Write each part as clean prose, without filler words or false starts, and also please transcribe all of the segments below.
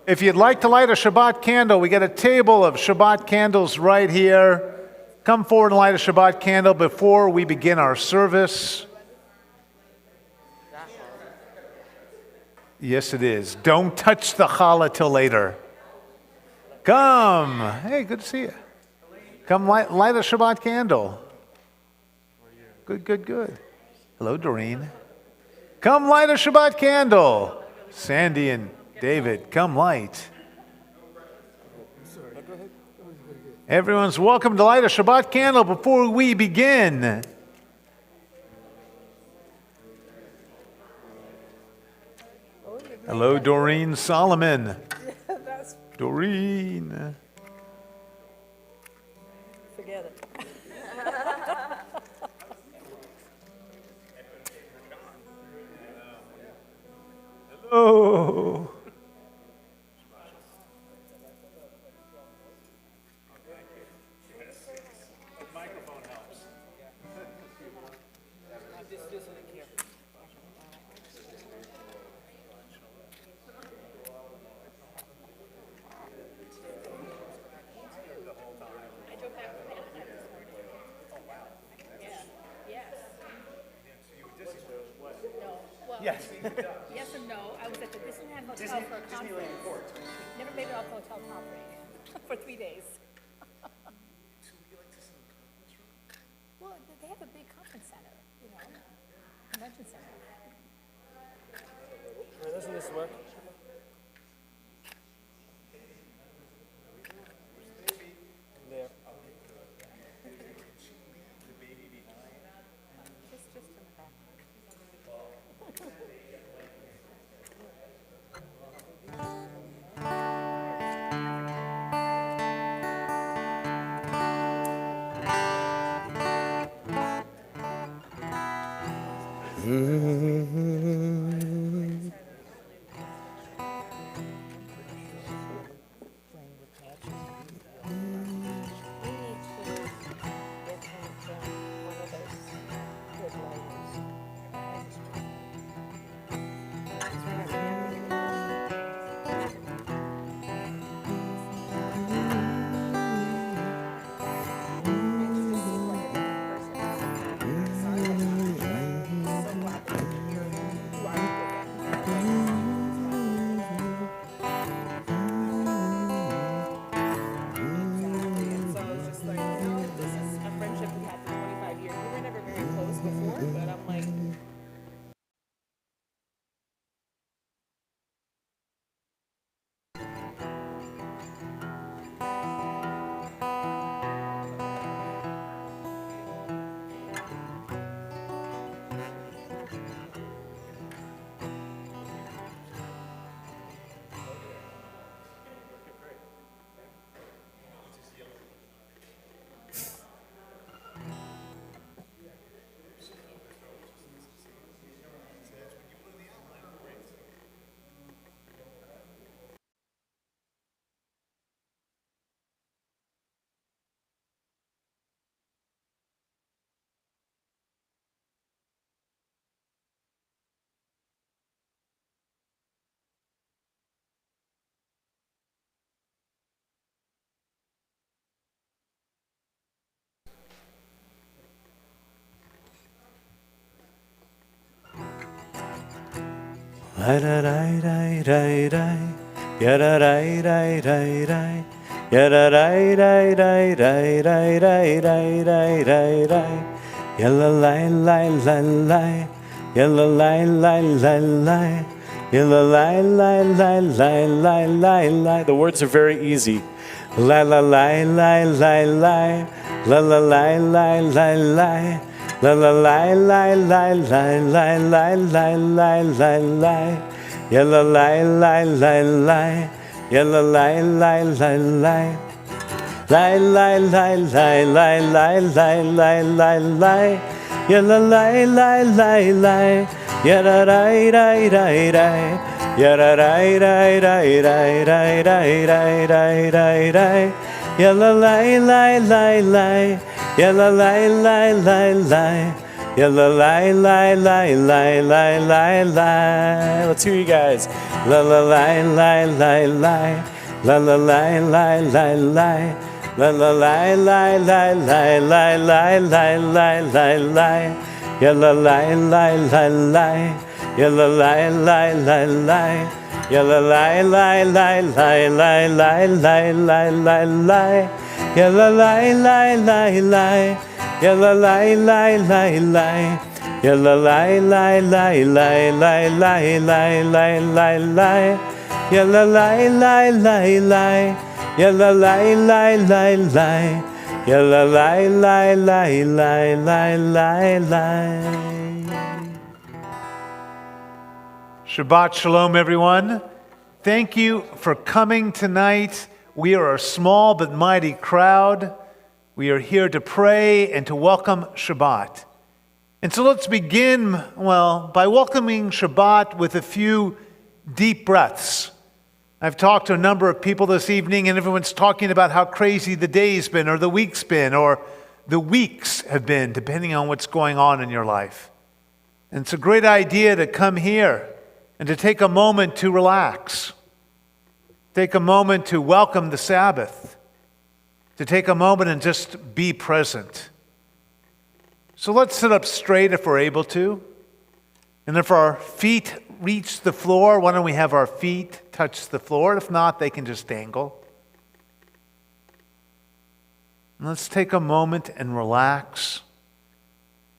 If you'd like to light a Shabbat candle, we got a table of Shabbat candles right here. Come forward and light a Shabbat candle before we begin our service. Yes, it is. Don't touch the challah till later. Come. Hey, good to see you. Come light a Shabbat candle. Good. Hello, Doreen. Come light a Shabbat candle. Sandy and David, come light. Everyone's welcome to light a Shabbat candle before we begin. Hello, Doreen Solomon. Doreen. Forget it. Hello. Yes. Yes and no. I was at the Disneyland Hotel for a conference. Never made it off the hotel property for 3 days. Well, they have a big conference center, convention center. Doesn't this work? There. Just in the back. The words are very easy. La la la la la la la la la la la la. La la la la la la la la la la la la. Ya la la la la la. Ya la la la la la. La la la la la la la la la la. Ya la la la la la. Ya da da da da da. Ya da da da da da da da da da da. Ya la la la la la. Ya la la la la la. Ya la la la la la la la la. Let's hear you guys. La la la la la la. La la la la la la. La la la la la la la la la la la la. Ya la la la la la. Ya la la la la la. Ya la la la la la la la la la la la. Ya la la la la la. Ya la la la la la. Ya la la la la la la la la la la la. Ya la la la la la. Ya la la la la la. Ya la la la la la la la la. Shabbat Shalom, everyone. Thank you for coming tonight. We are a small but mighty crowd. We are here to pray and to welcome Shabbat. And so let's begin, by welcoming Shabbat with a few deep breaths. I've talked to a number of people this evening, and everyone's talking about how crazy the day's been, or the week's been, or the weeks have been, depending on what's going on in your life. And it's a great idea to come here and to take a moment to relax. Take a moment to welcome the Sabbath. To take a moment and just be present. So let's sit up straight if we're able to. And if our feet reach the floor, why don't we have our feet touch the floor? If not, they can just dangle. And let's take a moment and relax.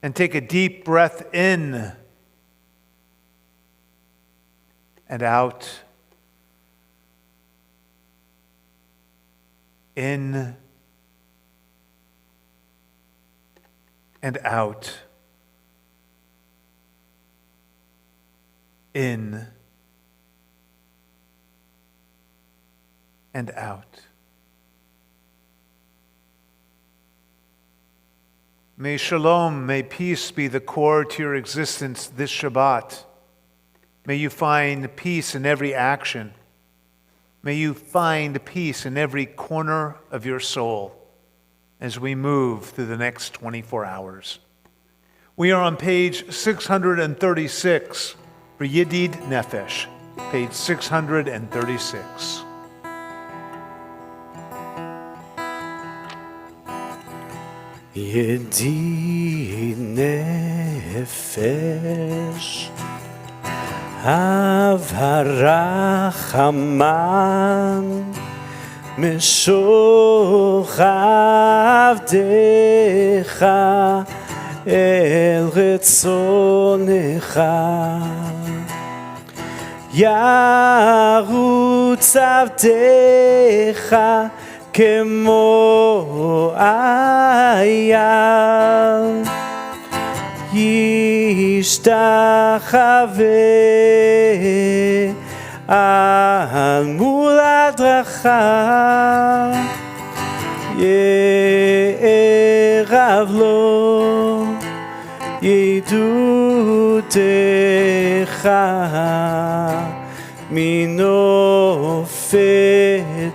And take a deep breath in and out. In and out. In and out. May shalom, may peace be the core to your existence this Shabbat. May you find peace in every action. May you find peace in every corner of your soul as we move through the next 24 hours. We are on page 636 for Yedid Nefesh, page 636. Yedid Nefesh Avarachaman Meshuchavdecha El Retzonecha Yarutz Avdecha Kemo Ayal Yishtachave al mul hadracha ye'erav lo yedutecha minofet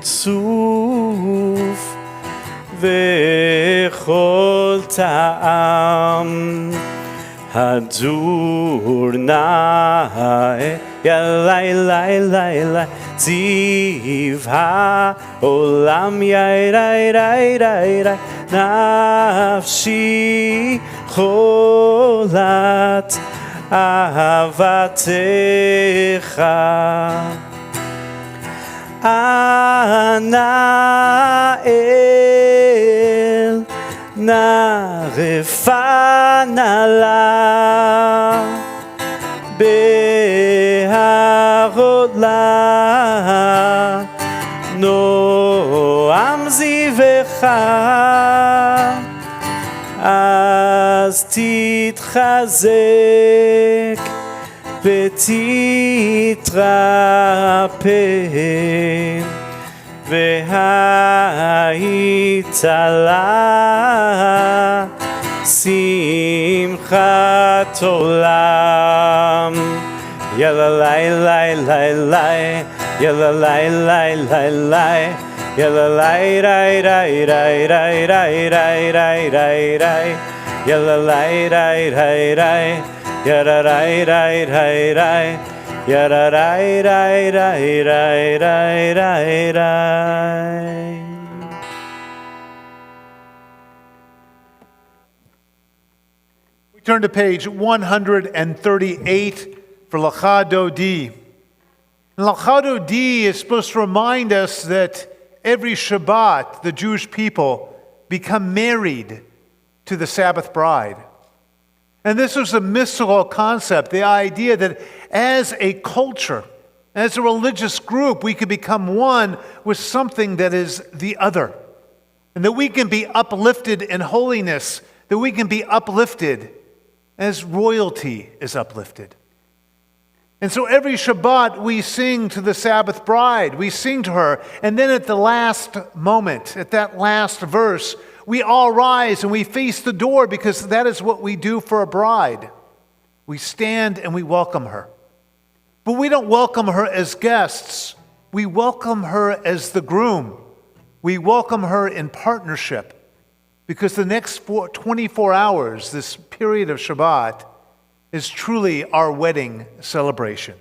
suf vechol ta'am Hadur nae ya lai lai lai lai Ziv ha'olam ya rai rai rai rai Nafshi cholat ahavatecha Ana el Narefanala Beharodla Noam zivecha Az titchazek Vetitrape Vehaitala Simchat Olam Yalla lai lai lai lai Yalla lai lai lai lai Yalla lai rai rai rai rai rai rai rai rai rai yalalai rai rai rai, yararai rai rai rai, yararai rai rai rai rai rai rai. We turn to page 138 for Lecha Dodi. Lecha Dodi is supposed to remind us that every Shabbat, the Jewish people become married to the Sabbath bride. And this was a mystical concept, the idea that as a culture, as a religious group, we could become one with something that is the other. And that we can be uplifted in holiness, that we can be uplifted as royalty is uplifted. And so every Shabbat we sing to the Sabbath bride, we sing to her, and then at the last moment, at that last verse, we all rise and we face the door because that is what we do for a bride. We stand and we welcome her. But we don't welcome her as guests. We welcome her as the groom. We welcome her in partnership because the next 24 hours, this period of Shabbat, is truly our wedding celebration.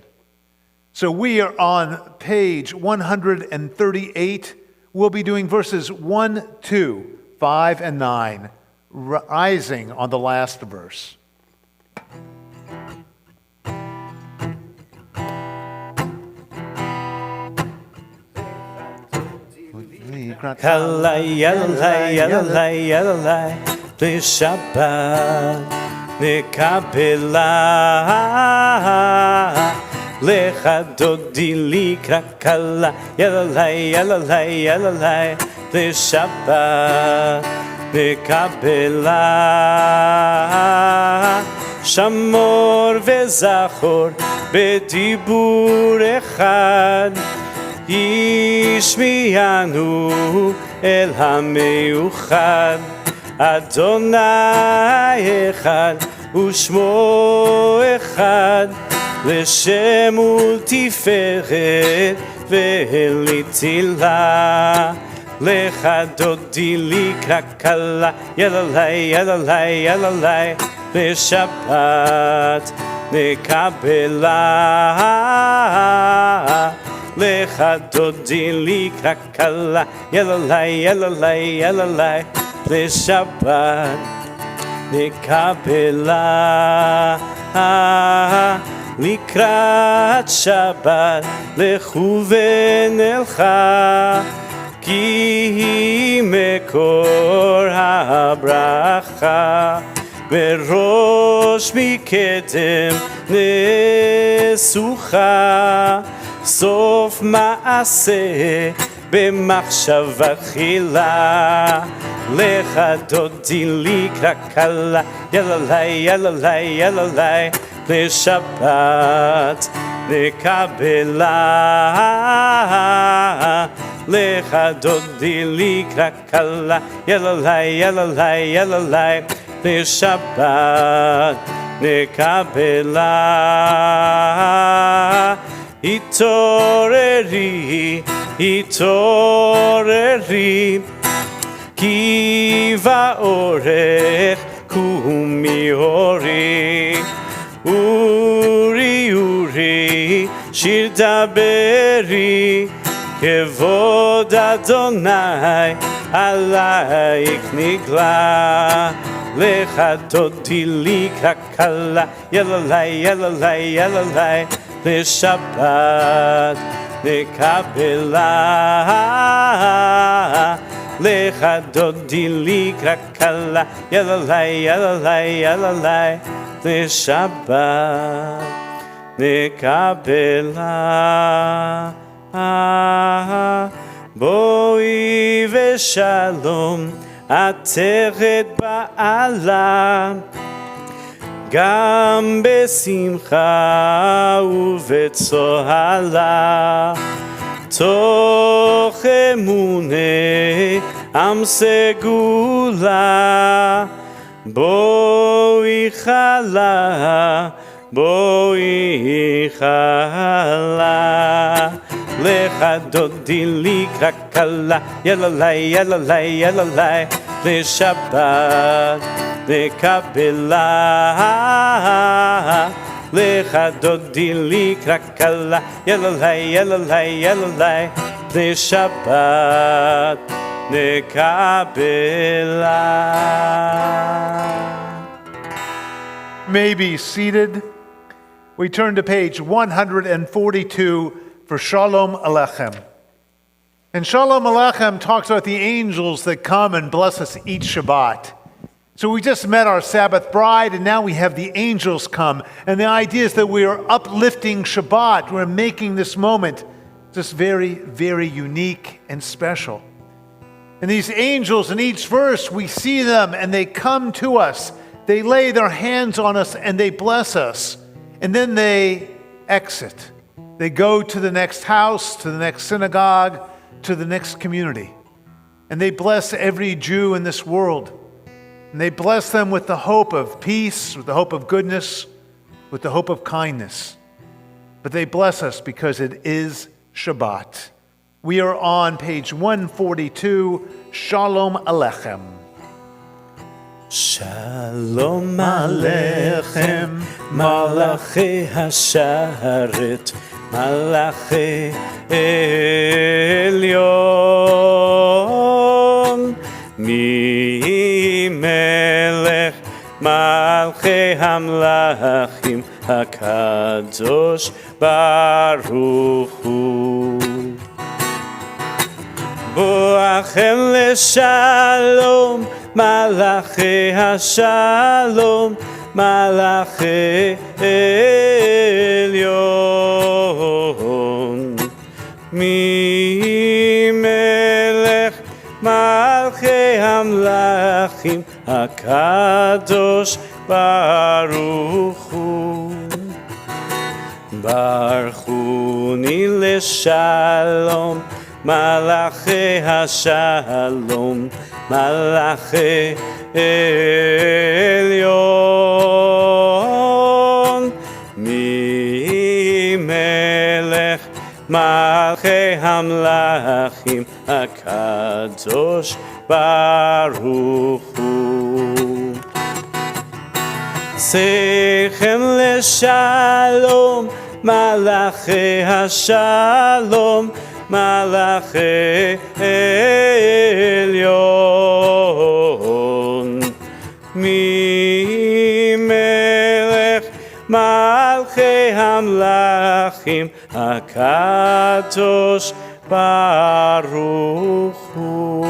So we are on page 138. We'll be doing verses 1, 2, 5, and 9, rising on the last verse. Kalai yalalai yalalai yalalai Shabbat nekabela lecha dodi likra kala yalalai yalalai yalalai Shabbat nekabela shamor vezachor bedibur echad ישמיענו אל המיוחד אדוני אחד ושמו אחד לשם ולתפארת ולתהילה לך דודי לקרא כלה יללי יללי יללי לשבת נקבלה לך דודי לקרא כלה יללי יללי יללי לשבת נקבלה לקראת שבת לכו ונלכה כי היא מקור הברכה וראש מקדם נסוכה סוף מעשה במחשבה תחילה לך דודי לקרא כלה יללי יללי יללי לשבת נקבלה לך דודי לקרא כלה יללי יללי יללי לשבת נקבלה התעוררי, התעוררי, כי באורך קומי אורי. אורי, אורי, שיר דברי, כבוד אדוני עלייך נגלה. לך דודי לקרא כלה, יללי, יללי, יללי, לשבת נקבלה לך דודי לקרא כלה יללי יללי יללי לשבת נקבלה בואי ושלום עטרת בעלה גם בשמחה ובצוהלה תוך אמוני עם סגולה בואי חלה בואי חלה לך דודי לקרא כלה יללי יללי יללי לשבת נקבלה. לך דודי לקרא כלה, יללי, יללי, יללי, לשבת נקבלה. May be seated. We turn to page 142 for Shalom Alechem. And Shalom Alechem talks about the angels that come and bless us each Shabbat. So we just met our Sabbath bride, and now we have the angels come. And the idea is that we are uplifting Shabbat. We're making this moment just very, very unique and special. And these angels, in each verse, we see them and they come to us. They lay their hands on us and they bless us. And then they exit. They go to the next house, to the next synagogue, to the next community. And they bless every Jew in this world. And they bless them with the hope of peace, with the hope of goodness, with the hope of kindness. But they bless us because it is Shabbat. We are on page 142, Shalom Alechem. Shalom Alechem, Malachi Hasharet, Malachi Elyon, Mi Melech, Malchi Hamlachim, HaKadosh Baruch Hu. Boachem leShalom, Malachi HaShalom, Malachi Elyon. Mi Melech Malchi Hamlachim, HaKadosh Baruch Hu. Baruchuni leShalom, Malachi HaShalom, Malachi Elyon. Mi Melech Malchi Hamlachim, HaKadosh Baruch Hu. Seichem leShalom, Malachi HaShalom, Malachi Elyon. Mi Melech Malchi Hamlachim, HaKadosh Baruch Hu.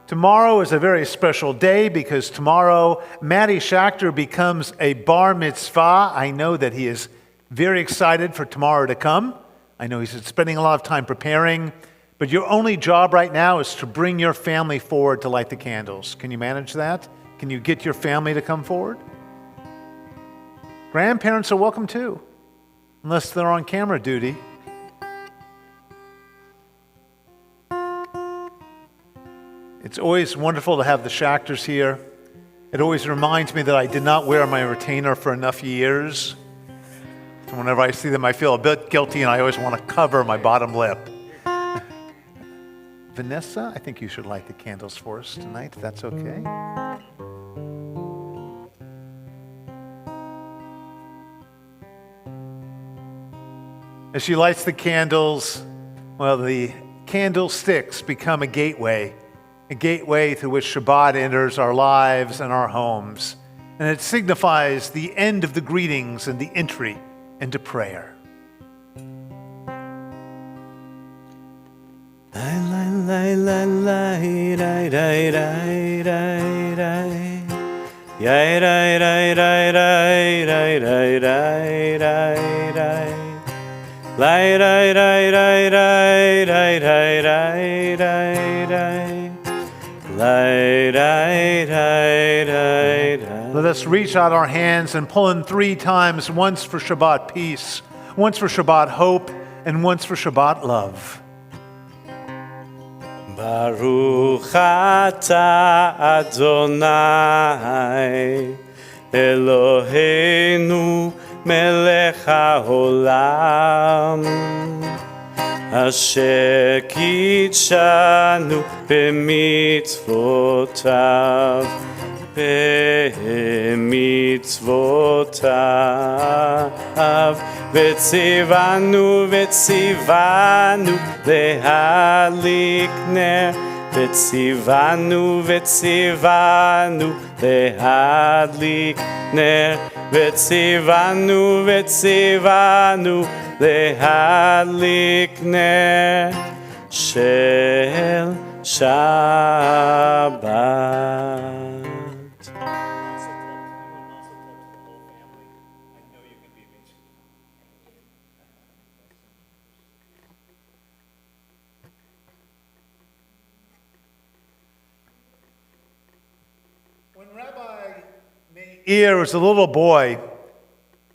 Tomorrow is a very special day because tomorrow Matty Schachter becomes a bar mitzvah. I know that he is very excited for tomorrow to come. I know he's spending a lot of time preparing, but your only job right now is to bring your family forward to light the candles. Can you manage that? Can you get your family to come forward? Grandparents are welcome too, unless they're on camera duty. It's always wonderful to have the Schachters here. It always reminds me that I did not wear my retainer for enough years. So whenever I see them, I feel a bit guilty, and I always want to cover my bottom lip. Vanessa, I think you should light the candles for us tonight, if that's okay. As she lights the candles, well, the candlesticks become a gateway through which Shabbat enters our lives and our homes. And it signifies the end of the greetings and the entry into prayer. Let us reach out our hands and pull in 3 times, once for Shabbat peace, once for Shabbat hope, and once for Shabbat love. Baruch atah Adonai Eloheinu melech haolam אשר קידשנו במצוותיו, במצוותיו, וציוונו להדליק נר, וציוונו להדליק נר, וציוונו להדליק נר של שבת. When Rabbi Meir was a little boy,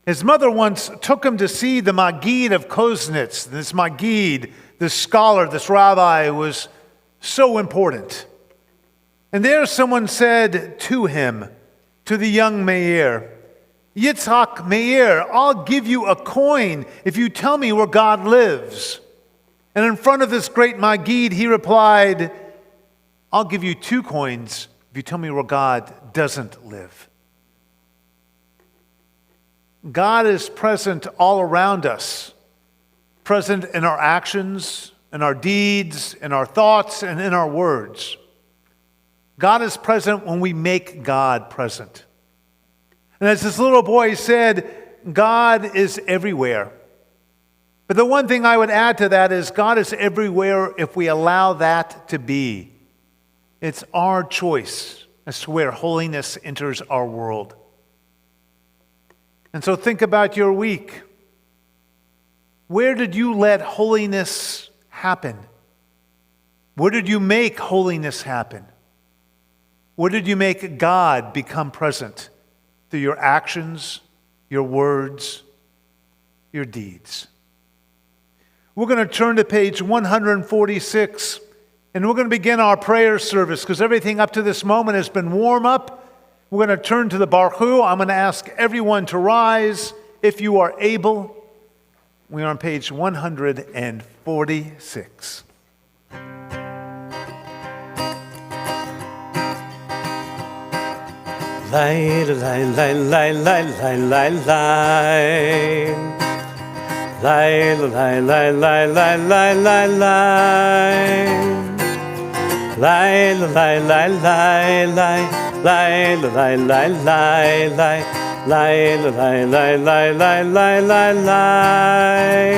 his mother once took him to see the Maggid of Koznitz. This Maggid, this scholar, this rabbi, was so important. And there someone said to him, to the young Meir, Yitzhak Meir, I'll give you a coin if you tell me where God lives. And in front of this great Maggid, he replied, I'll give you 2 coins if you tell me where God doesn't live. God is present all around us, present in our actions, in our deeds, in our thoughts, and in our words. God is present when we make God present. And as this little boy said, God is everywhere. But the one thing I would add to that is God is everywhere if we allow that to be. It's our choice as to where holiness enters our world. And so think about your week. Where did you let holiness happen? Where did you make holiness happen? Where did you make God become present? Through your actions, your words, your deeds. We're going to turn to page 146, and we're going to begin our prayer service because everything up to this moment has been warm up. We're going to turn to the Baruch Hu. I'm going to ask everyone to rise if you are able. We are on page 146. Lai, lai, lai, lai, lai, lai, lai, lai. Lai, lai, lai, lai, lai, lai, lai, lai. Lai, lai, lai, lai, lai. Lai, lai, lai, lai, lai. Lai, lai, lai, lai, lai, lai, lai, lai.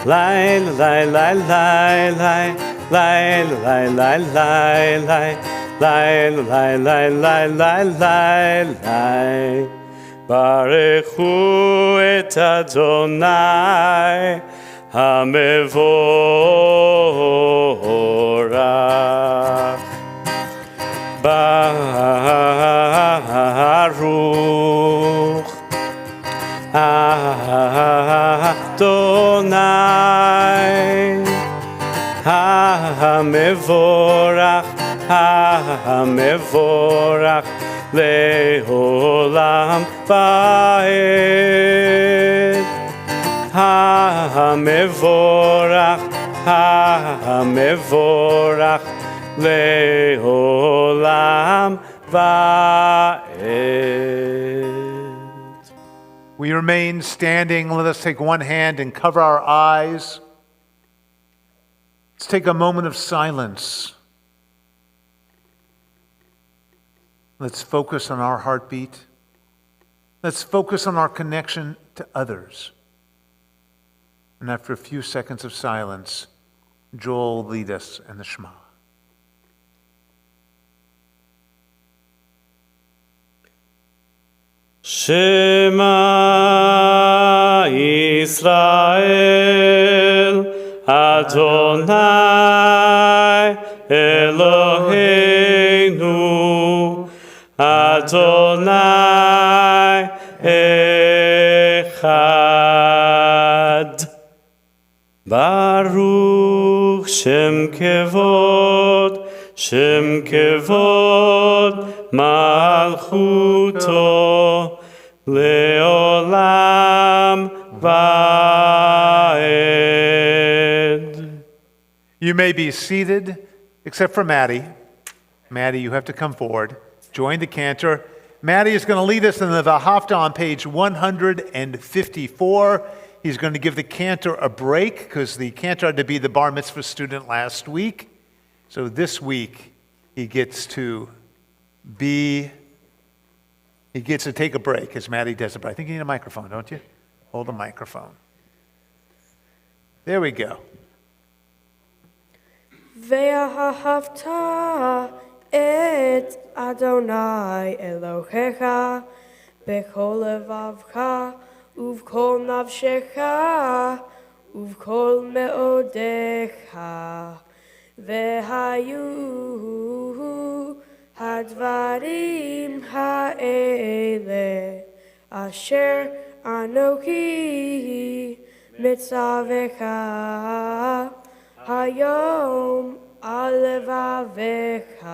Lai, lai, lai, lai, lai. Lai, lai, lai, lai, lai. Lai, lai, lai, lai, lai, lai, lai. Barechu et Adonai hamevorach. Baruch Adonai hamevorach. Hamevorach leolam vaed. Hamevorach, hamevorach leolam vaed. We remain standing. Let us take one hand and cover our eyes. Let's take a moment of silence. Let's focus on our heartbeat. Let's focus on our connection to others. And after a few seconds of silence, Joel will lead us in the Shema. Shema Yisrael, Adonai Eloheinu, Adonai Echad. Baruch Shem Kevod, Shem Kevod Malchuto Leolam Vaed. You may be seated, except for Maddie. Maddie, you have to come forward. Join the cantor. Maddie is going to lead us in the Vahafta on page 154. He's going to give the cantor a break because the cantor had to be the bar mitzvah student last week. So this week, he gets to take a break as Maddie does it. But I think you need a microphone, don't you? Hold the microphone. There we go. ואהבת את אדוני אלוהיך בכל לבבך ובכל נפשך ובכל מאודיך והיו הדברים האלה אשר אנוכי מצווך היום על לבביך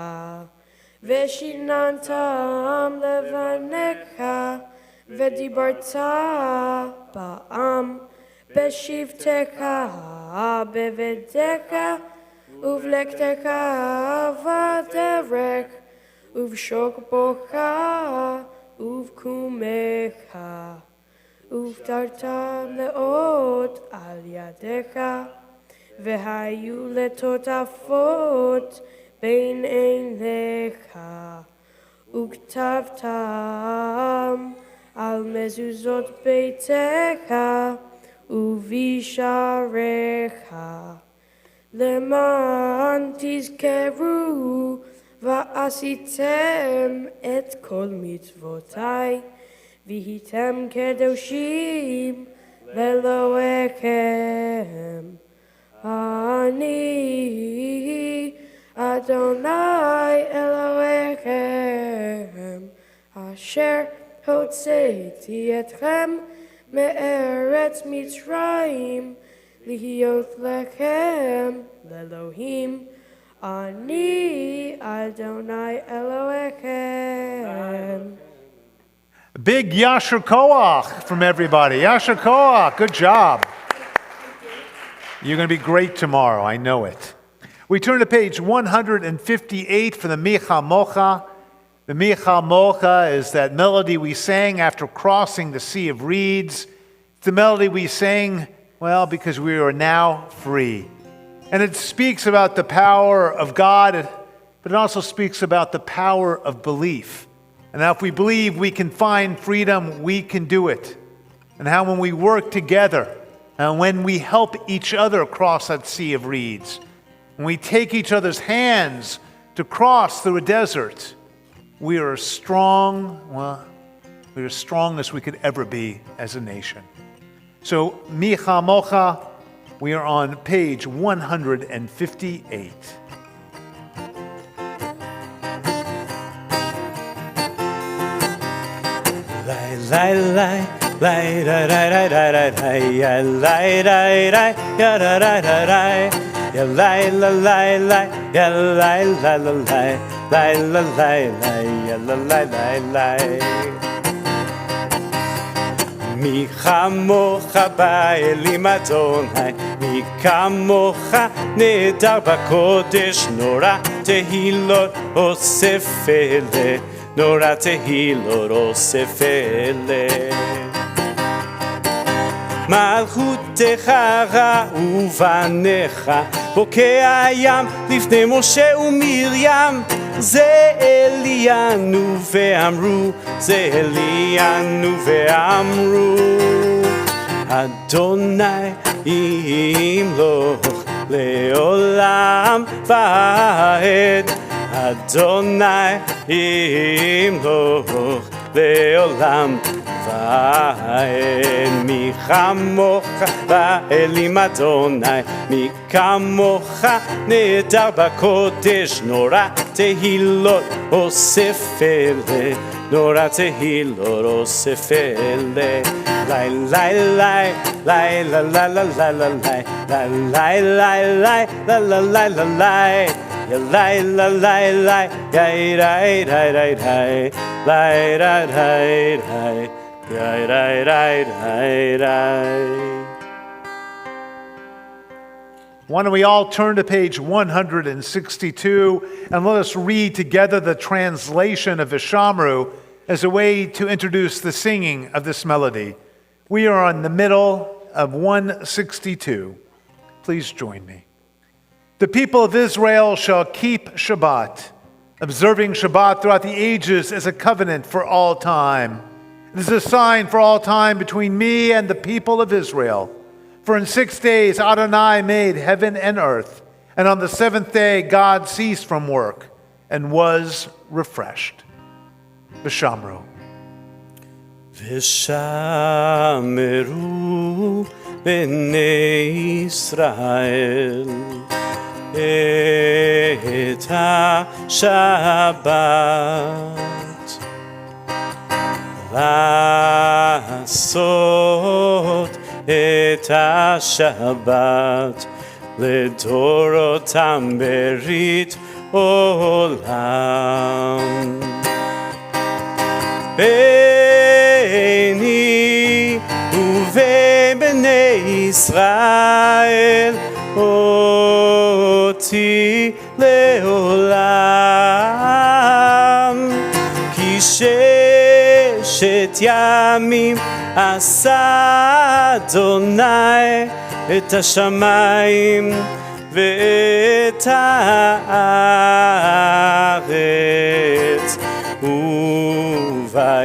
ושיננתם לבניך ודיברת בעם בשבתך בביתך ובלכתך בדרך ובשוכבך ובקומך ובתרת מאוד על ידיך והיו לטוטפות בין עיניך וכתבתם על מזוזות ביתך ובשעריך למען תזכרו ועשיתם את כל מצוותיי והייתם קדושים לאלוהיכם אני אדוני אלוהיכם אשר הוצאתי אתכם מארץ מצרים להיות לכם לאלוהים אני אדוני אלוהיכם. Big Yasher Koach from everybody. Yasher Koach, good job. You're going to be great tomorrow, I know it. We turn to page 158 for the Micha Mocha. The Micha Mocha is that melody we sang after crossing the Sea of Reeds. It's the melody we sang, well, because we are now free. And it speaks about the power of God, but it also speaks about the power of belief. And how if we believe we can find freedom, we can do it. And how when we work together, and when we help each other across that sea of reeds, when we take each other's hands to cross through a desert, we are as strong as we could ever be as a nation. So, Micha Mocha, we are on page 158. Lai lai lai lai lai lai lai lai ya lai lai lai ya lai lai lai lai ya lai la lai lai ya lai la la lai lai la lai lai ya la lai lai lai Mi chamocha ba'elim Adonai Mi kamocha nedar b'kodesh Nora tehilot osef ele Nora tehilot osef ele מלכותך ובניך בוקע הים לפני משה ומרים זה אלינו ואמרו זה אלינו ואמרו אדוני ימלוך לעולם ועד אדוני ימלוך לעולם מי כמוך באלים אדוני מי כמוך נהדר בקודש נורא תהילות אוסף אלה נורא תהילות אוסף אלה לי לי לי לי לי לי לי לי לי לי לי לי Lai la lai lai gai rai rai rai rai lai rai rai rai gai rai rai rai rai Why don't we all turn to page 162 and let us read together the translation of Vishamru as a way to introduce the singing of this melody. We are in the middle of 162. Please join me. The people of Israel shall keep Shabbat. Observing Shabbat throughout the ages is a covenant for all time. It is a sign for all time between me and the people of Israel. For in 6 days Adonai made heaven and earth, and on the seventh day God ceased from work and was refreshed. Vishamru. Vishamru b'nei Yisrael et ha-Shabbat לעשות את השבת לדורותם ברית עולם. ביני ובין בני ישראל אותי לעולם. כי ששת ימים עשה אדוני את השמיים ואת הארץ,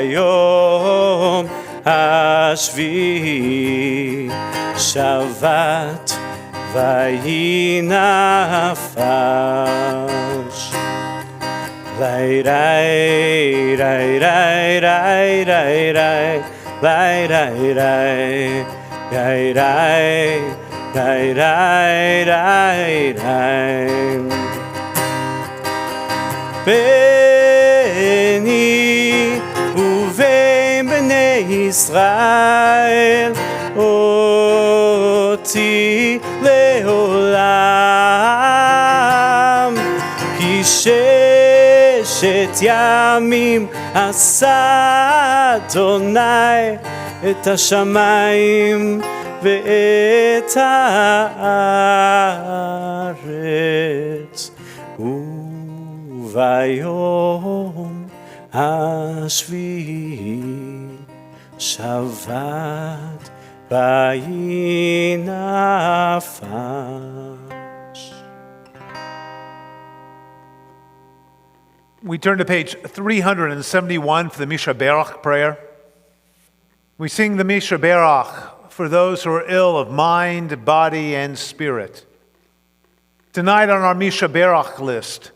וביום השביעי שבת ויהי נפש. רי רי רי רי רי רי רי רי רי רי רי רי רי רי רי ביני ובין בני ישראל אותי לעולם. כי ששת ימים עשה אדוני את השמיים ואת הארץ, וביום השביעי שבת ויהי נפש. We turn to page 371 for the Misha Berach prayer. We sing the Misha Berach for those who are ill of mind, body, and spirit. Tonight on our Misha Berach list,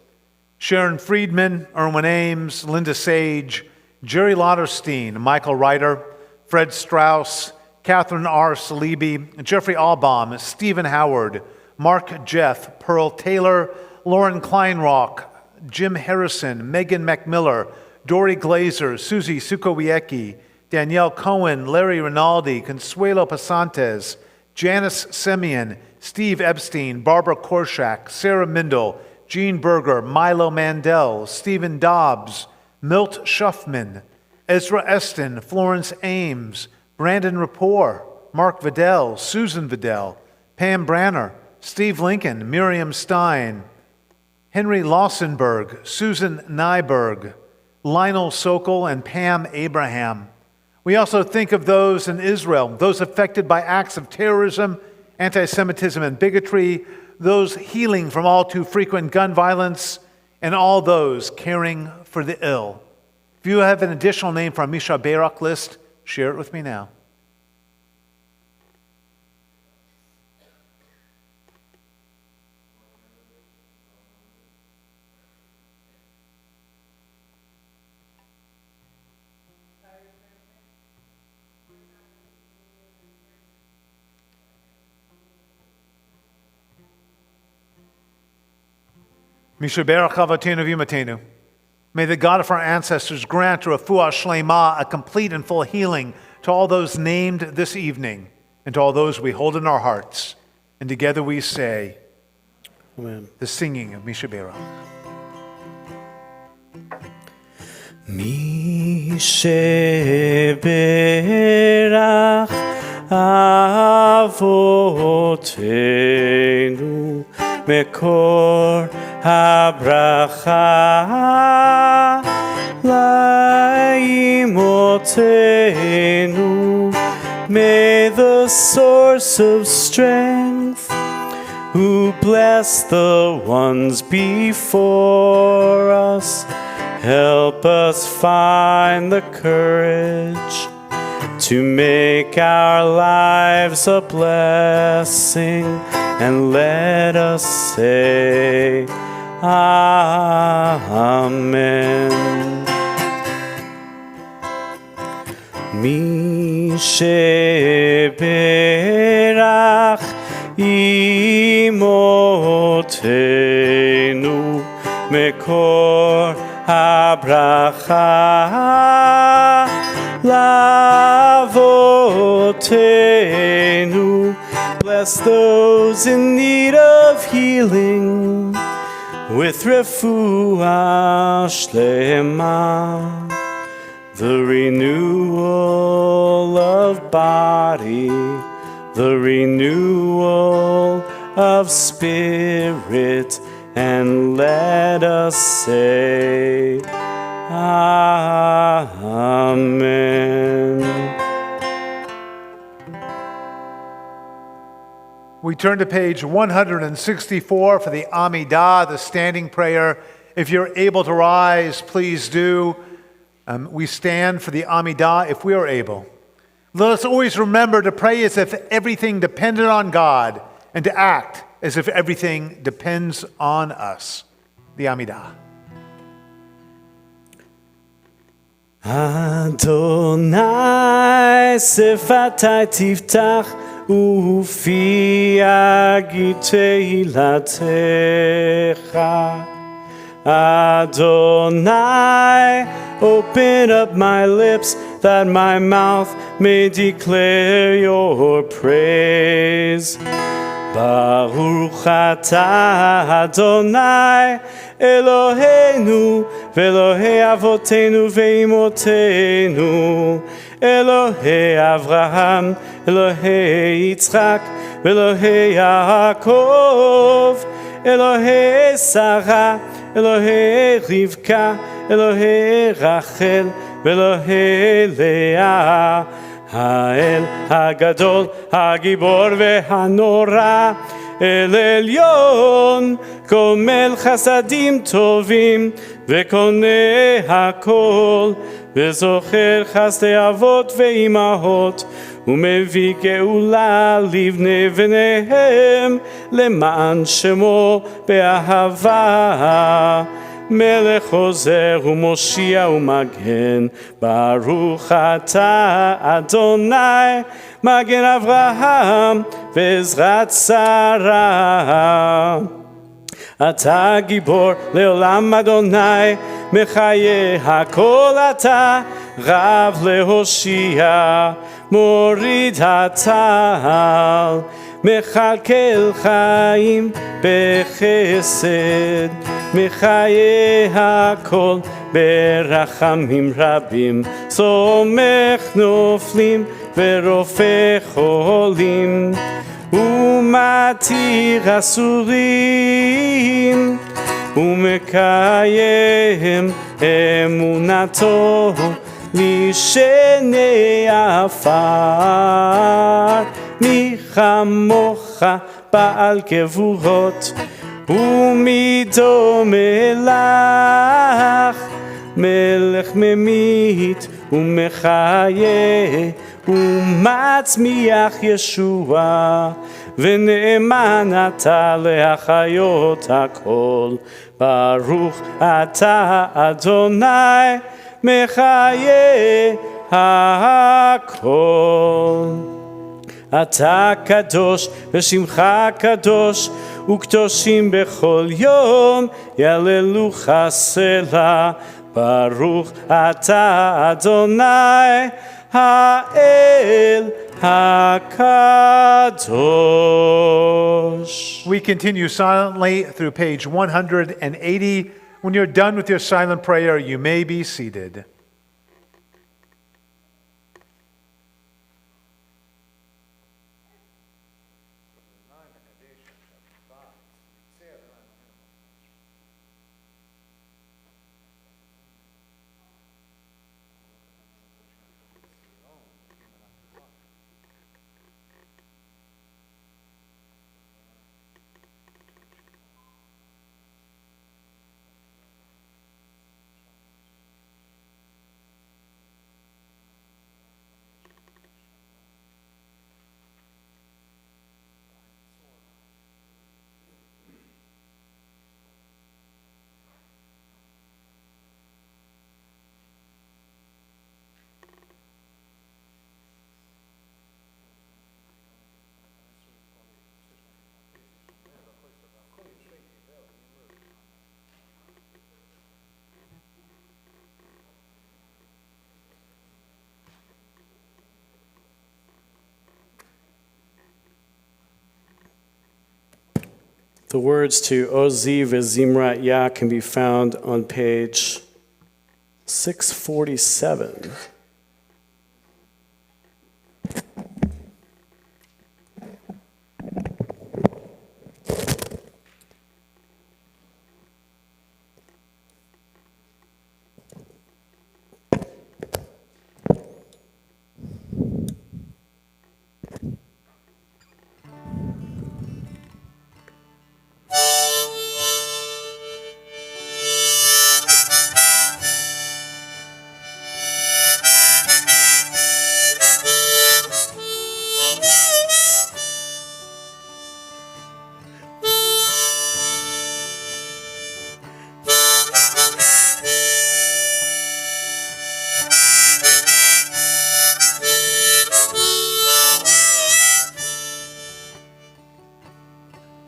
Sharon Friedman, Erwin Ames, Linda Sage, Jerry Lauterstein, Michael Ryder, Fred Strauss, Catherine R. Salibi, Jeffrey Albaum, Stephen Howard, Mark Jeff, Pearl Taylor, Lauren Kleinrock, Jim Harrison, Megan McMiller, Dory Glazer, Susie Sukowiecki, Danielle Cohen, Larry Rinaldi, Consuelo Pasantes, Janice Semyon, Steve Epstein, Barbara Korshak, Sarah Mindel, Gene Berger, Milo Mandel, Stephen Dobbs, Milt Schuffman, Ezra Eston, Florence Ames, Brandon Rapport, Mark Vidal, Susan Vidal, Pam Branner, Steve Lincoln, Miriam Stein, Henry Lawsonberg, Susan Nyberg, Lionel Sokol, and Pam Abraham. We also think of those in Israel, those affected by acts of terrorism, anti-Semitism, and bigotry, those healing from all too frequent gun violence, and all those caring for the ill. If you have an additional name for our Misha Berach list, share it with me now. Misha Berach Avotenu V'Imatenu. May the God of our ancestors grant to Refuah Shlema a complete and full healing to all those named this evening and to all those we hold in our hearts. And together we say, Amen. The singing of Misha Berach. Misha Berach אבותינו, מקור הברכה, לאמותינו, may the source of strength, who bless the ones before us, help us find the courage to make our lives a blessing, and let us say, Amen. Mi sheberach imotenu mekor habracha lavotenu. Bless those in need of healing with refuah shlema, the renewal of body, the renewal of spirit, and let us say, Amen. We turn to page 164 for the Amidah, the standing prayer. If you're able to rise, please do. We stand for the Amidah if we are able. Let us always remember to pray as if everything depended on God, and to act as if everything depends on us. The Amidah. Adonai sefatai tiftach ufi yagid tehilatecha. Adonai, open up my lips that my mouth may declare your praise. Baruch atah Adonai Eloheinu ve'Elohei avotenu ve'imotenu, Elohei Avraham, Elohei Yitzchak, ve'Elohei Yaakov, Elohei Sarah, Elohei Rivka, Elohei Rachel, ve'Elohei Leah, האל הגדול, הגיבור והנורא, אל עליון, גומל חסדים טובים, וקונה הכל, וזוכר חסדי אבות ואימהות, ומביא גאולה לבני בניהם, למען שמו באהבה. מלך עוזר ומושיע ומגן, ברוך אתה אדוני, מגן אברהם ועזרת שרה. אתה גיבור לעולם אדוני, מחיה הכל אתה, רב להושיע, מוריד הטל, מכלכל חיים בחסד, מחיה הכל ברחמים רבים, סומך נופלים ורופא חולים, ומתיר אסורים, ומקיים אמונתו לשני עפר. מי כמוך בעל גבורות, ומי דומה לך, מלך ממית ומחיה, ומצמיח ישועה, ונאמן אתה להחיות הכל. ברוך אתה אדוני, מחיה הכל. אתה קדוש ושמך קדוש, וקדושים בכל יום יעללוך סלה. ברוך אתה אדוני האל הקדוש. We continue silently through page 180. When you're done with your silent prayer, you may be seated. The words to Ozi V'Zimrat Yah can be found on page 647.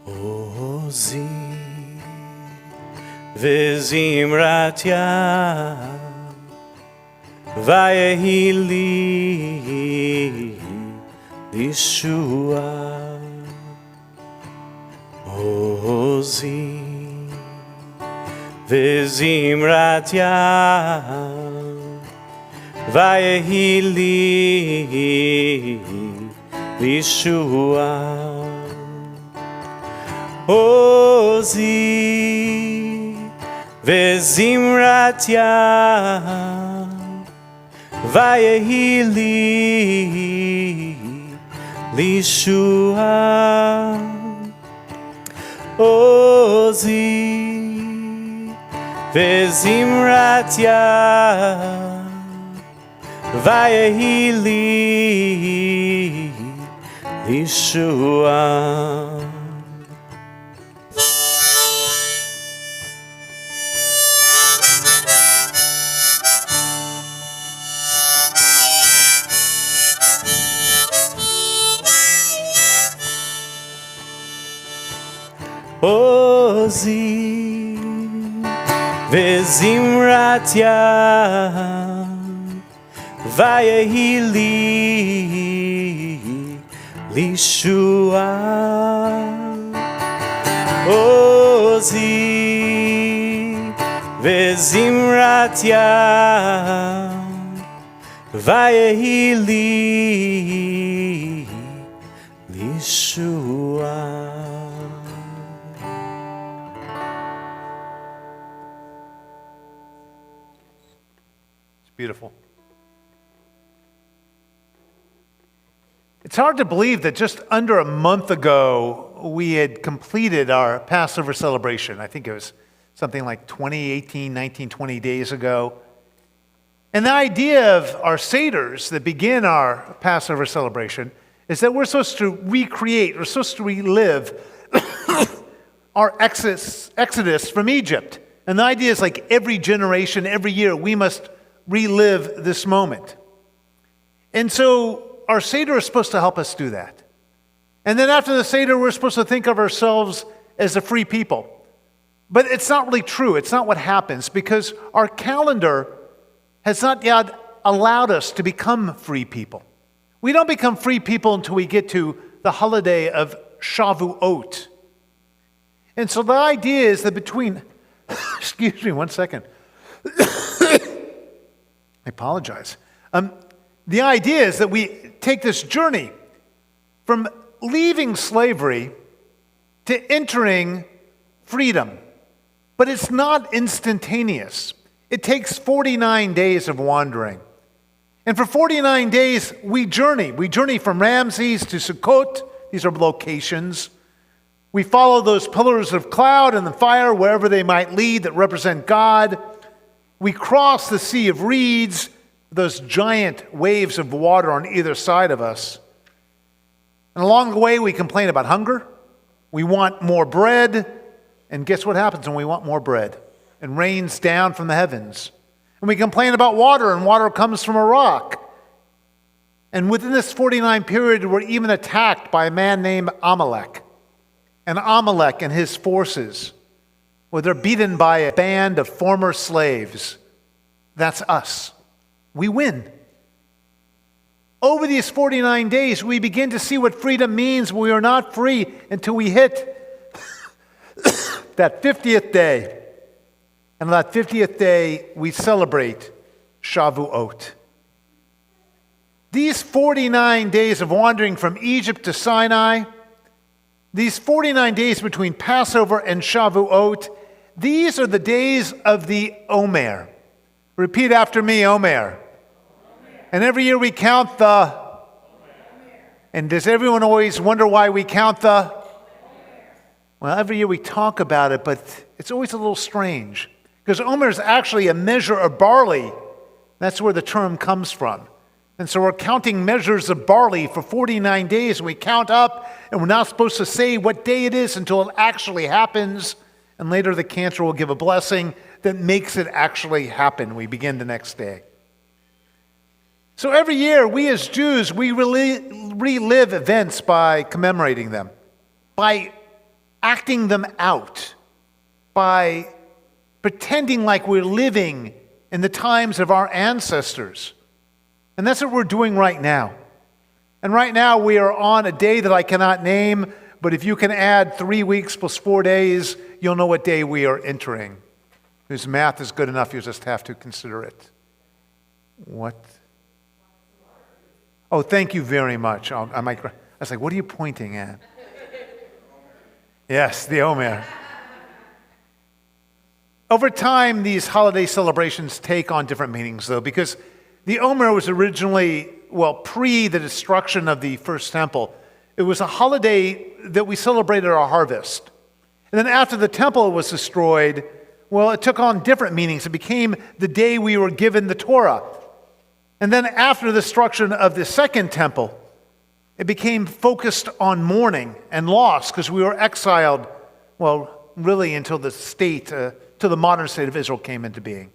Ozi V'Zimrat Yah Vayehi li Yeshua Ozi V'Zimrat Yah Vayehi li Yeshua Ozi V'Zimrat Yah Vayehi li Yeshua Ozi V'Zimrat Yah Vayehi li Yeshua. Ozi V'Zimrat Yah Vayehi li Yeshua Ozi V'Zimrat Yah Vayehi li Yeshua. Beautiful. It's hard to believe that just under a month ago, we had completed our Passover celebration. I think it was something like 18, 19, 20 days ago. And the idea of our Seders that begin our Passover celebration is that we're supposed to recreate, we're supposed to relive our exodus from Egypt. And the idea is like every generation, every year, we must relive this moment. And so our Seder is supposed to help us do that. And then after the Seder, we're supposed to think of ourselves as a free people. But it's not really true. It's not what happens because our calendar has not yet allowed us to become free people. We don't become free people until we get to the holiday of Shavuot. And so the idea is that between, excuse me one second. I apologize. The idea is that we take this journey from leaving slavery to entering freedom. But it's not instantaneous. It takes 49 days of wandering. And for 49 days, we journey. We journey from Ramses to Sukkot. These are locations. We follow those pillars of cloud and the fire wherever they might lead that represent God. We cross the Sea of Reeds, those giant waves of water on either side of us. And along the way, we complain about hunger. We want more bread. And guess what happens when we want more bread? It rains down from the heavens. And we complain about water, and water comes from a rock. And within this 49 period, we're even attacked by a man named Amalek. And Amalek and his forces, well, they're beaten by a band of former slaves. That's us. We win. Over these 49 days, we begin to see what freedom means. We are not free until we hit that 50th day. And on that 50th day, we celebrate Shavuot. These 49 days of wandering from Egypt to Sinai, these 49 days between Passover and Shavuot, these are the days of the Omer. Repeat after me, Omer. And every year we count the... And does everyone always wonder why we count the... Well, every year we talk about it, but it's always a little strange. Because Omer is actually a measure of barley. That's where the term comes from. And so we're counting measures of barley for 49 days. And we count up, and we're not supposed to say what day it is until it actually happens. And later the cantor will give a blessing that makes it actually happen. We begin the next day. So every year, we as Jews, we relive events by commemorating them, by acting them out, by pretending like we're living in the times of our ancestors. And that's what we're doing right now. And right now we are on a day that I cannot name, but if you can add 3 weeks plus 4 days, you'll know what day we are entering. Whose math is good enough, you just have to consider it. What? Oh, thank you very much. I was like, what are you pointing at? Yes, the Omer. Over time, these holiday celebrations take on different meanings, though, because the Omer was originally, pre the destruction of the first temple. It was a holiday that we celebrated our harvest. And then after the temple was destroyed, it took on different meanings. It became the day we were given the Torah. And then after the destruction of the second temple, it became focused on mourning and loss because we were exiled, really until till the modern state of Israel came into being.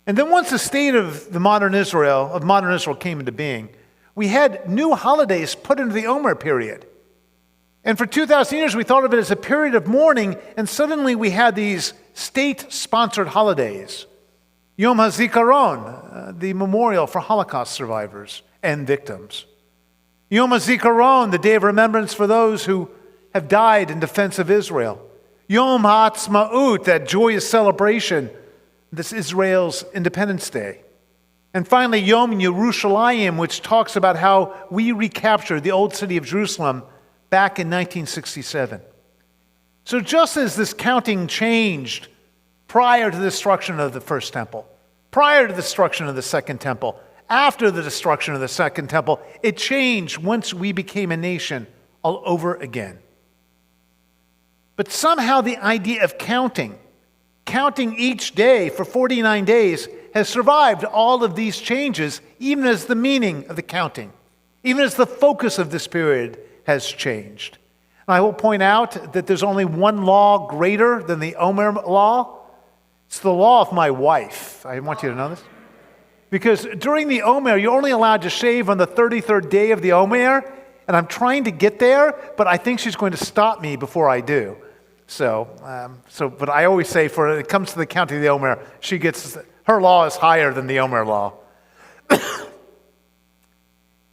And then once the state of modern Israel came into being, we had new holidays put into the Omer period. And for 2,000 years, we thought of it as a period of mourning, and suddenly we had these state-sponsored holidays. Yom HaZikaron, the memorial for Holocaust survivors and victims. Yom HaZikaron, the day of remembrance for those who have died in defense of Israel. Yom HaAtzmaut, that joyous celebration. This Israel's Independence Day. And finally, Yom Yerushalayim, which talks about how we recaptured the old city of Jerusalem back in 1967. So just as this counting changed prior to the destruction of the first temple, prior to the destruction of the second temple, after the destruction of the second temple, it changed once we became a nation all over again. But somehow the idea of counting each day for 49 days has survived all of these changes, even as the meaning of the counting, even as the focus of this period has changed. And I will point out that there's only one law greater than the Omer law. It's the law of my wife. I want you to know this. Because during the Omer, you're only allowed to shave on the 33rd day of the Omer, and I'm trying to get there, but I think she's going to stop me before I do. But I always say, when it comes to the counting of the Omer, her law is higher than the Omer law.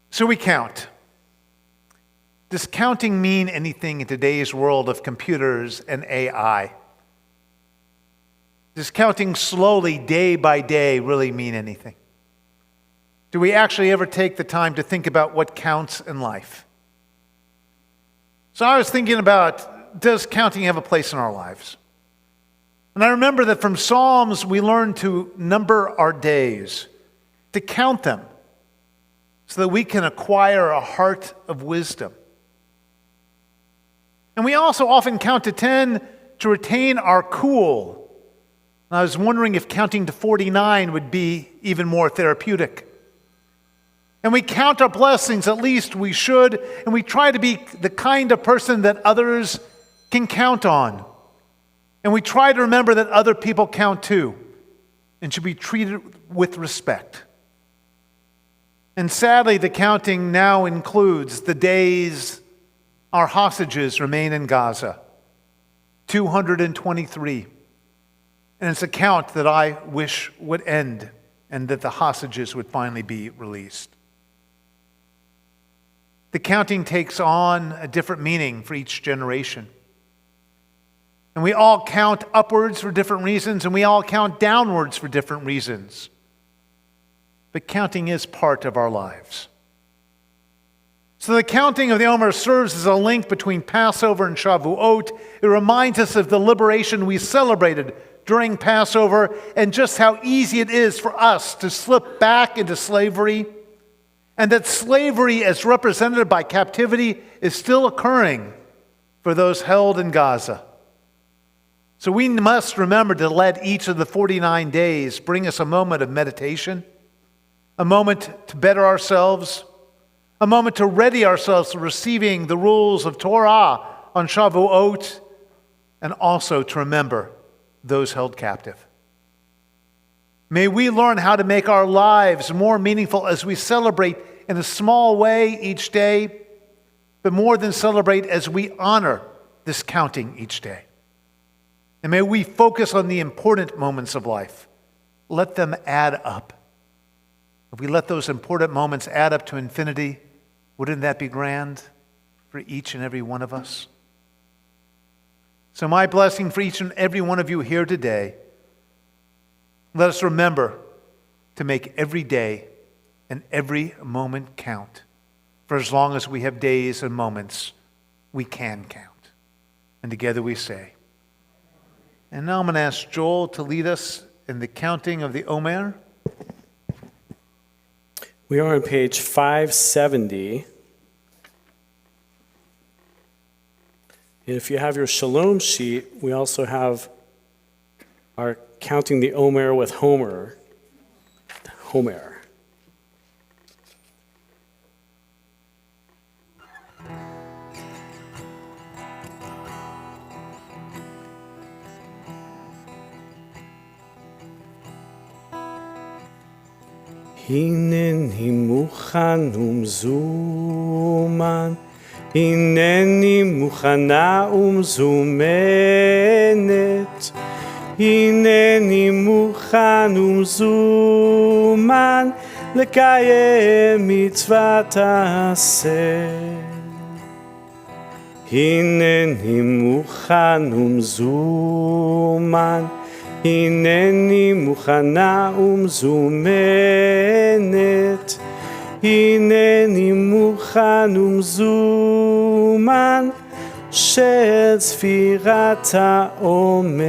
So we count. Does counting mean anything in today's world of computers and AI? Does counting slowly, day by day, really mean anything? Do we actually ever take the time to think about what counts in life? So I was thinking about, does counting have a place in our lives? And I remember that from Psalms, we learn to number our days, to count them, so that we can acquire a heart of wisdom. And we also often count to 10 to retain our cool. And I was wondering if counting to 49 would be even more therapeutic. And we count our blessings, at least we should, and we try to be the kind of person that others can count on. And we try to remember that other people count too and should be treated with respect. And sadly, the counting now includes the days our hostages remain in Gaza, 223. And it's a count that I wish would end and that the hostages would finally be released. The counting takes on a different meaning for each generation. And we all count upwards for different reasons, and we all count downwards for different reasons. But counting is part of our lives. So the counting of the Omer serves as a link between Passover and Shavuot. It reminds us of the liberation we celebrated during Passover and just how easy it is for us to slip back into slavery, and that slavery as represented by captivity is still occurring for those held in Gaza. So we must remember to let each of the 49 days bring us a moment of meditation, a moment to better ourselves, a moment to ready ourselves for receiving the rules of Torah on Shavuot, and also to remember those held captive. May we learn how to make our lives more meaningful as we celebrate in a small way each day, but more than celebrate, as we honor this counting each day. And may we focus on the important moments of life. Let them add up. If we let those important moments add up to infinity, wouldn't that be grand for each and every one of us? So my blessing for each and every one of you here today, let us remember to make every day and every moment count. For as long as we have days and moments, we can count. And together we say. And now I'm going to ask Joel to lead us in the counting of the Omer. We are on page 570. And if you have your Shalom sheet, we also have our counting the Omer with Homer. Homer. הנני מוכן ומזומן, הנני מוכנה ומזומנת, הנני מוכן ומזומן לקיים מצוות עשה. הנני מוכן ומזומן, הנני מוכנה ומזומנת, הנני מוכן ומזומן של צפירת העומר.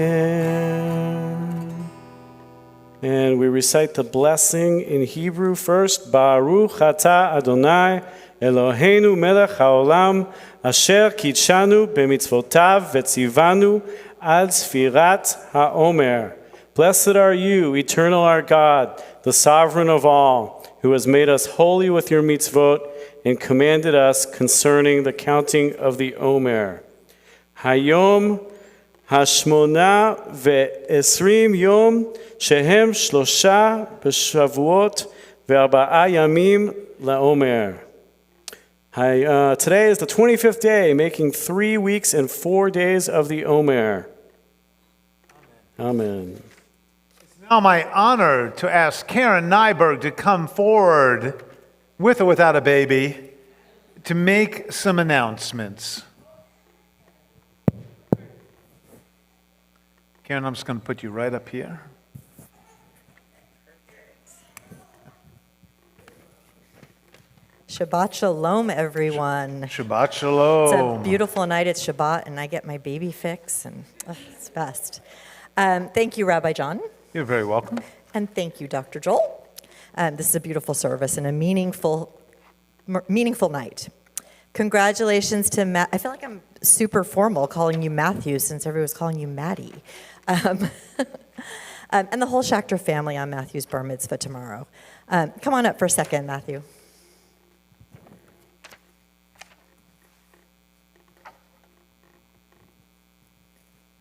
And we recite the blessing in Hebrew first. Baruch atah Adonai Eloheinu melech haolam asher kitshanu b'mitzvotav v'tzivanu ad sfirat ha'omer. Blessed are you, eternal our God, the sovereign of all, who has made us holy with your mitzvot and commanded us concerning the counting of the Omer. Hayom hashmona ve'esrim yom shehem shlosha b'shavuot ve'arba'a yamim la'omer. Today is the 25th day, making 3 weeks and 4 days of the Omer. Amen. It's now my honor to ask Karen Nyberg to come forward, with or without a baby, to make some announcements. Karen, I'm just going to put you right up here. Shabbat Shalom, everyone. Shabbat Shalom. It's a beautiful night. It's Shabbat, and I get my baby fix, and it's best. Thank you, Rabbi John. You're very welcome. And thank you, Dr. Joel. This is a beautiful service and a meaningful night. Congratulations to Matt. I feel like I'm super formal calling you Matthew since everyone's calling you Maddie. And the whole Schachter family on Matthew's bar mitzvah tomorrow. Come on up for a second, Matthew.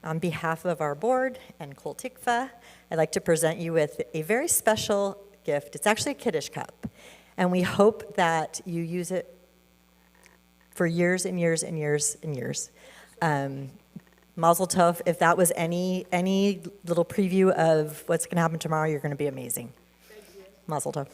On behalf of our board and Kol Tikva, I'd like to present you with a very special gift. It's actually a Kiddush cup, and we hope that you use it for years and years and years and years. Mazel tov. If that was any little preview of what's going to happen tomorrow, you're going to be amazing. Mazel tov.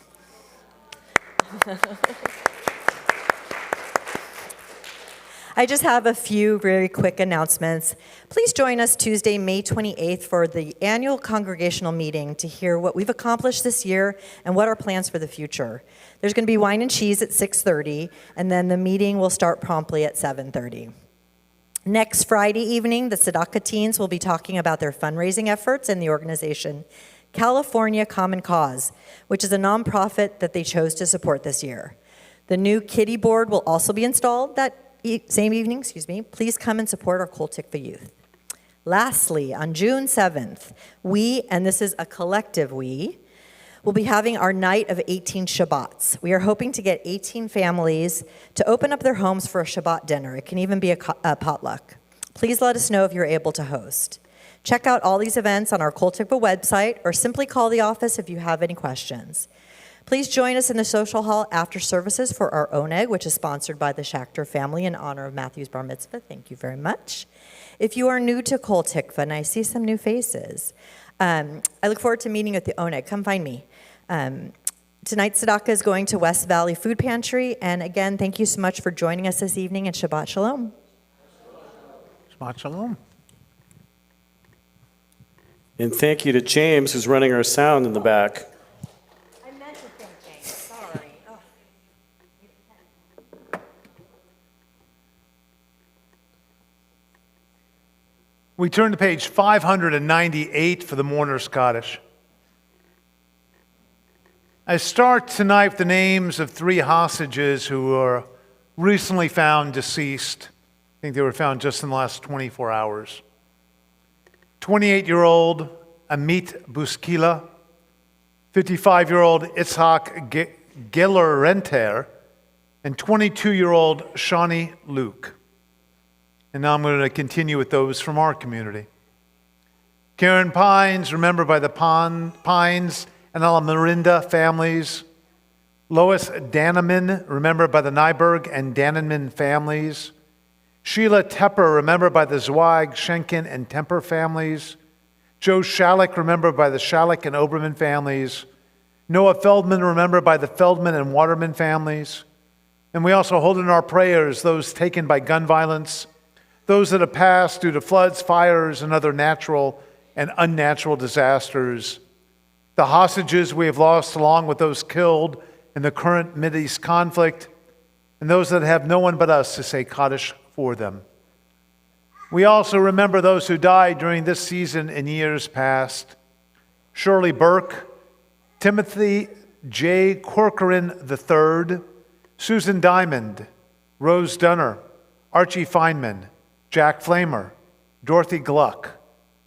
I just have a few very quick announcements. Please join us Tuesday, May 28th for the annual congregational meeting to hear what we've accomplished this year and what our plans for the future. There's going to be wine and cheese at 6:30, and then the meeting will start promptly at 7:30. Next Friday evening, the Tzedakah teens will be talking about their fundraising efforts in the organization California Common Cause, which is a nonprofit that they chose to support this year. The new kiddie board will also be installed that same evening. Please come and support our Kol Tikva youth. Lastly, on June 7th, we, and this is a collective we, will be having our night of 18 Shabbats. We are hoping to get 18 families to open up their homes for a Shabbat dinner. It can even be a potluck. Please let us know if you're able to host. Check out all these events on our Kol Tikva website or simply call the office if you have any questions. Please join us in the social hall after services for our oneg, which is sponsored by the Schachter family in honor of Matthew's bar mitzvah. Thank you very much. If you are new to Kol Tikva, and I see some new faces, I look forward to meeting at the oneg. Come find me. Tonight's tzedakah is going to West Valley Food Pantry. And again, thank you so much for joining us this evening, and Shabbat Shalom. Shabbat Shalom. And thank you to James, who's running our sound in the back. I meant to thank James. Sorry. We turn to page 598 for the Mourner's Kaddish. I start tonight with the names of 3 hostages who were recently found deceased. I think they were found just in the last 24 hours. 28-year-old Amit Buskila, 55-year-old Itzhak Geller-Renter, and 22-year-old Shani Luke. And now I'm going to continue with those from our community. Karen Pines, remembered by the Pines and Alamarinda families. Lois Daneman, remembered by the Nyberg and Danenman families. Sheila Tepper, remembered by the Zweig, Schenken, and Temper families. Joe Schalick, remembered by the Schalick and Oberman families. Noah Feldman, remembered by the Feldman and Waterman families. And we also hold in our prayers those taken by gun violence, those that have passed due to floods, fires, and other natural and unnatural disasters, the hostages we have lost along with those killed in the current Mideast conflict, and those that have no one but us to say Kaddish for them. We also remember those who died during this season in years past. Shirley Burke, Timothy J. Corcoran III, Susan Diamond, Rose Dunner, Archie Feynman, Jack Flamer, Dorothy Gluck,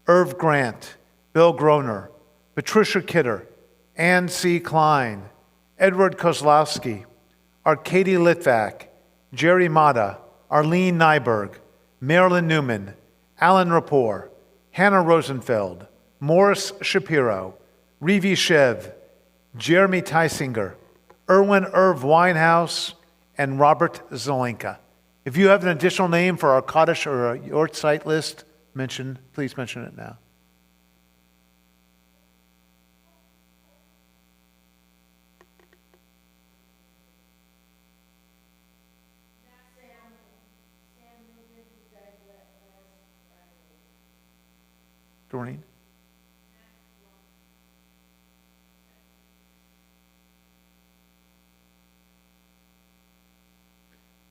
Irv Grant, Bill Groner, Patricia Kidder, Ann C. Klein, Edward Kozlowski, Arkady Litvak, Jerry Mata, Arlene Nyberg, Marilyn Newman, Alan Rapport, Hannah Rosenfeld, Morris Shapiro, Rivi Shev, Jeremy Teisinger, Irwin Irv Winehouse, and Robert Zelenka. If you have an additional name for our Kaddish or a Yortzeit list, please mention it now. Doreen?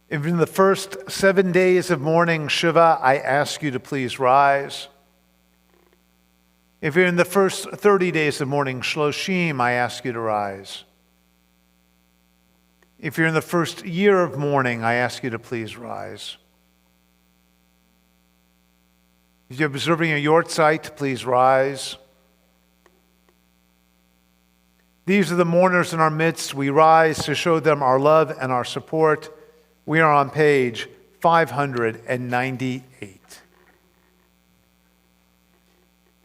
If in the first 7 days of mourning Shiva, I ask you to please rise. If you're in the first 30 days of mourning Shloshim, I ask you to rise. If you're in the first year of mourning, I ask you to please rise. If you're observing a Yortzeit, please rise. These are the mourners in our midst. We rise to show them our love and our support. We are on page 598.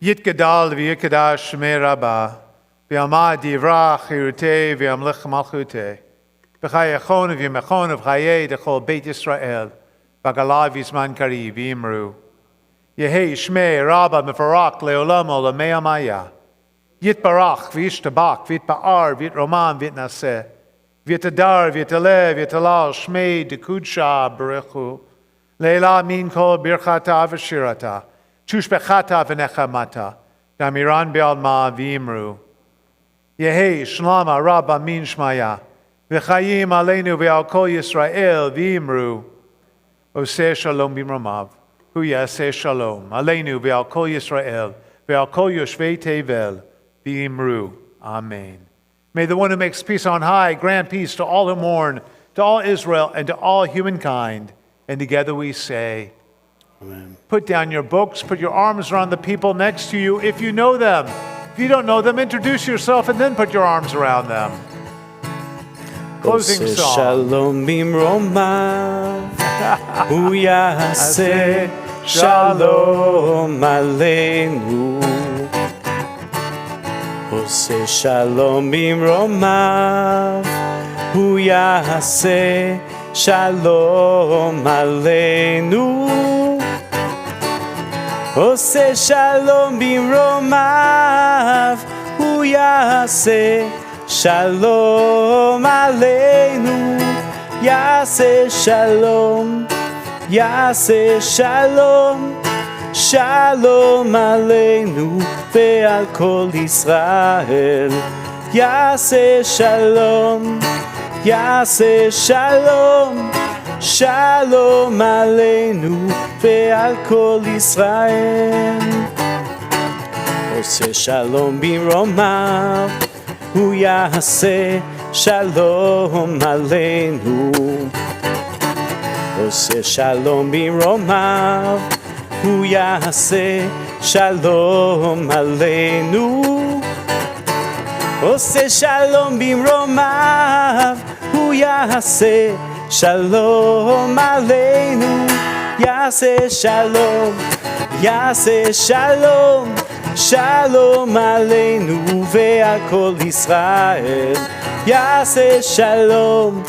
Yitgadal v'yikadash shmei Rabbah, v'yamad yivrach chirutei v'yamlich malchutei, v'chayachon v'yamechon v'chayei d'chol Beit Yisrael, v'galav yizman kari v'imru. Yehei shmei Rabbah mefarak leolam olamei amaya. Yitbarach v'yishtabak v'yitba'ar v'yitroman v'yitnaseh. V'yitadar, v'yitaleh, v'yitalal, shmei, dekudsha, berechu. Leila min kol birchata v'shirata, chushbechata v'nechamata, damiran be'alma v'imru. Yehi shlama rabba min shmaya, v'chayim aleinu ve'al kol Yisrael v'imru. Oseh shalom bimromav, hu yaseh shalom, aleinu ve'al kol Yisrael, ve'al kol yoshvei tevel, v'imru. Amen. May the one who makes peace on high grant peace to all who mourn, to all Israel, and to all humankind. And together we say, Amen. Put down your books, put your arms around the people next to you if you know them. If you don't know them, introduce yourself and then put your arms around them. Closing Oseh song. Shalom bimromav, hu yaseh shalom aleinu. Oseh shalom bimromav, hu yaseh shalom aleinu. Oseh shalom bimromav, hu yaseh shalom aleinu. Yaseh shalom, yaseh shalom, shalom aleinu ve'al kol Yisrael. Yaseh shalom, yaseh shalom, shalom aleinu ve'al kol Yisrael. Oseh shalom bimromav, hu yaseh shalom aleinu. Oseh shalom bimromav, hu yaseh shalom aleinu. Oseh shalom bimromav, hu yaseh shalom aleinu. Yaseh shalom, yaseh shalom, shalom aleinu ve'al kol Yisrael. Yaseh shalom,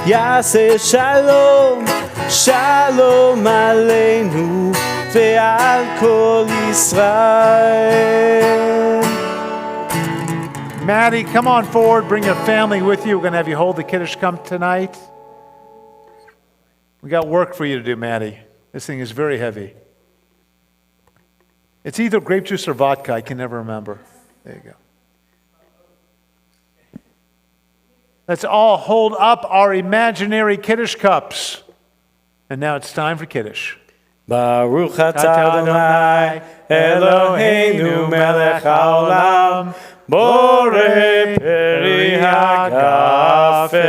yaseh shalom, shalom aleinu ve'al kol Yisrael. Maddie, come on forward. Bring your family with you. We're going to have you hold the Kiddush Cup tonight. We got work for you to do, Maddie. This thing is very heavy. It's either grape juice or vodka. I can never remember. There you go. Let's all hold up our imaginary Kiddush cups. And now it's time for Kiddush. Baruch atah Adonai Eloheinu melech haolam borei peri hagafen.